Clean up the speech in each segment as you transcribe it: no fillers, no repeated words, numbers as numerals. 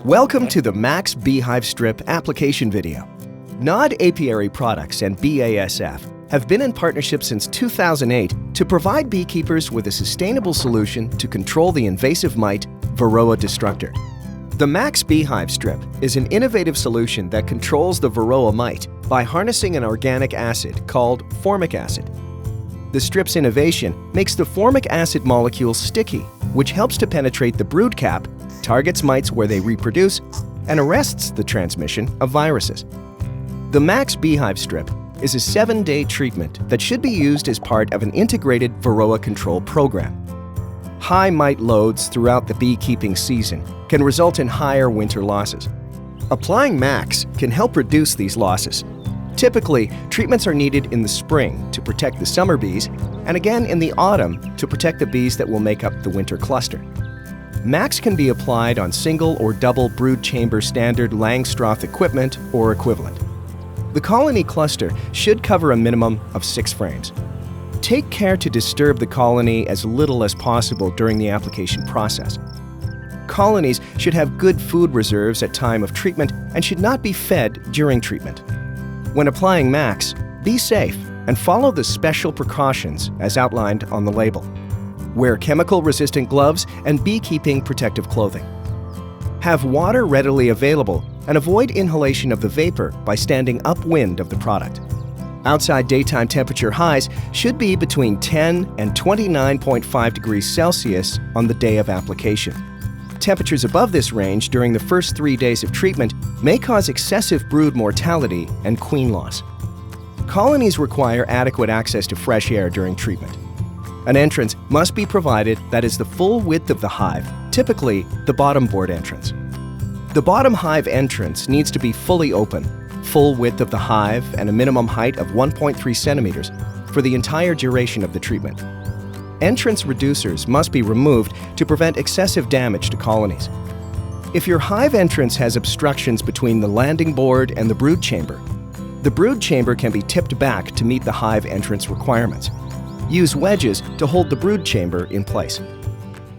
Welcome to the MAQS Beehive Strip application video. NOD Apiary Products and BASF have been in partnership since 2008 to provide beekeepers with a sustainable solution to control the invasive mite, Varroa destructor. The MAQS Beehive Strip is an innovative solution that controls the Varroa mite by harnessing an organic acid called formic acid. The strip's innovation makes the formic acid molecule sticky, which helps to penetrate the brood cap, targets mites where they reproduce, and arrests the transmission of viruses. The MAQS Beehive Strip is a 7-day treatment that should be used as part of an integrated Varroa control program. High mite loads throughout the beekeeping season can result in higher winter losses. Applying MAQS can help reduce these losses. Typically, treatments are needed in the spring to protect the summer bees, and again in the autumn to protect the bees that will make up the winter cluster. MAQS can be applied on single or double brood chamber standard Langstroth equipment or equivalent. The colony cluster should cover a minimum of 6 frames. Take care to disturb the colony as little as possible during the application process. Colonies should have good food reserves at time of treatment and should not be fed during treatment. When applying MAQS, be safe and follow the special precautions as outlined on the label. Wear chemical-resistant gloves and beekeeping protective clothing. Have water readily available and avoid inhalation of the vapor by standing upwind of the product. Outside daytime temperature highs should be between 10 and 29.5 degrees Celsius on the day of application. Temperatures above this range during the first 3 days of treatment may cause excessive brood mortality and queen loss. Colonies require adequate access to fresh air during treatment. An entrance must be provided that is the full width of the hive, typically the bottom board entrance. The bottom hive entrance needs to be fully open, full width of the hive, and a minimum height of 1.3 centimeters for the entire duration of the treatment. Entrance reducers must be removed to prevent excessive damage to colonies. If your hive entrance has obstructions between the landing board and the brood chamber can be tipped back to meet the hive entrance requirements. Use wedges to hold the brood chamber in place.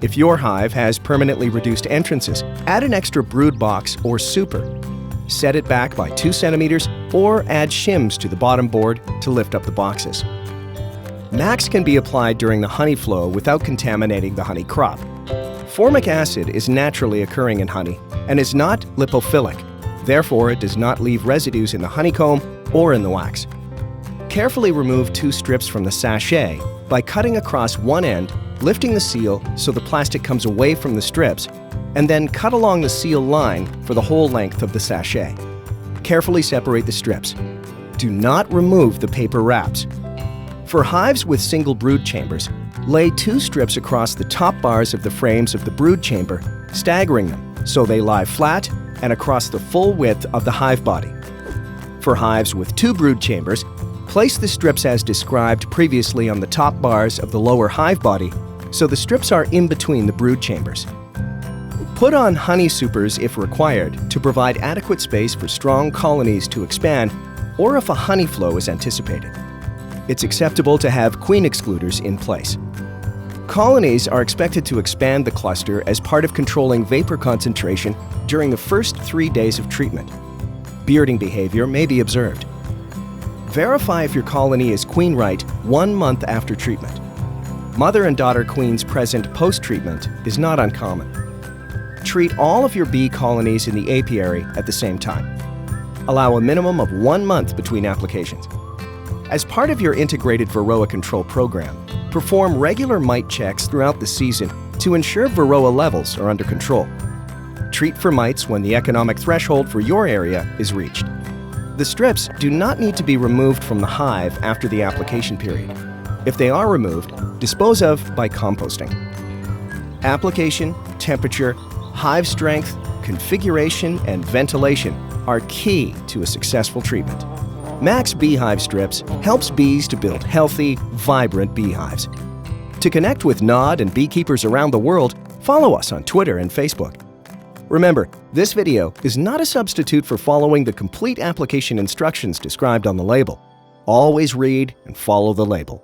If your hive has permanently reduced entrances, add an extra brood box or super. Set it back by 2 centimeters or add shims to the bottom board to lift up the boxes. MAQS can be applied during the honey flow without contaminating the honey crop. Formic acid is naturally occurring in honey and is not lipophilic. Therefore, it does not leave residues in the honeycomb or in the wax. Carefully remove 2 strips from the sachet by cutting across one end, lifting the seal so the plastic comes away from the strips, and then cut along the seal line for the whole length of the sachet. Carefully separate the strips. Do not remove the paper wraps. For hives with single brood chambers, lay 2 strips across the top bars of the frames of the brood chamber, staggering them so they lie flat and across the full width of the hive body. For hives with 2 brood chambers, place the strips as described previously on the top bars of the lower hive body so the strips are in between the brood chambers. Put on honey supers if required to provide adequate space for strong colonies to expand or if a honey flow is anticipated. It's acceptable to have queen excluders in place. Colonies are expected to expand the cluster as part of controlling vapor concentration during the first 3 days of treatment. Bearding behavior may be observed. Verify if your colony is queen right 1 month after treatment. Mother and daughter queens present post-treatment is not uncommon. Treat all of your bee colonies in the apiary at the same time. Allow a minimum of 1 month between applications. As part of your integrated Varroa control program, perform regular mite checks throughout the season to ensure Varroa levels are under control. Treat for mites when the economic threshold for your area is reached. The strips do not need to be removed from the hive after the application period. If they are removed, dispose of by composting. Application, temperature, hive strength, configuration, and ventilation are key to a successful treatment. MAQS Beehive Strips helps bees to build healthy, vibrant beehives. To connect with NOD and beekeepers around the world, follow us on Twitter and Facebook. Remember, this video is not a substitute for following the complete application instructions described on the label. Always read and follow the label.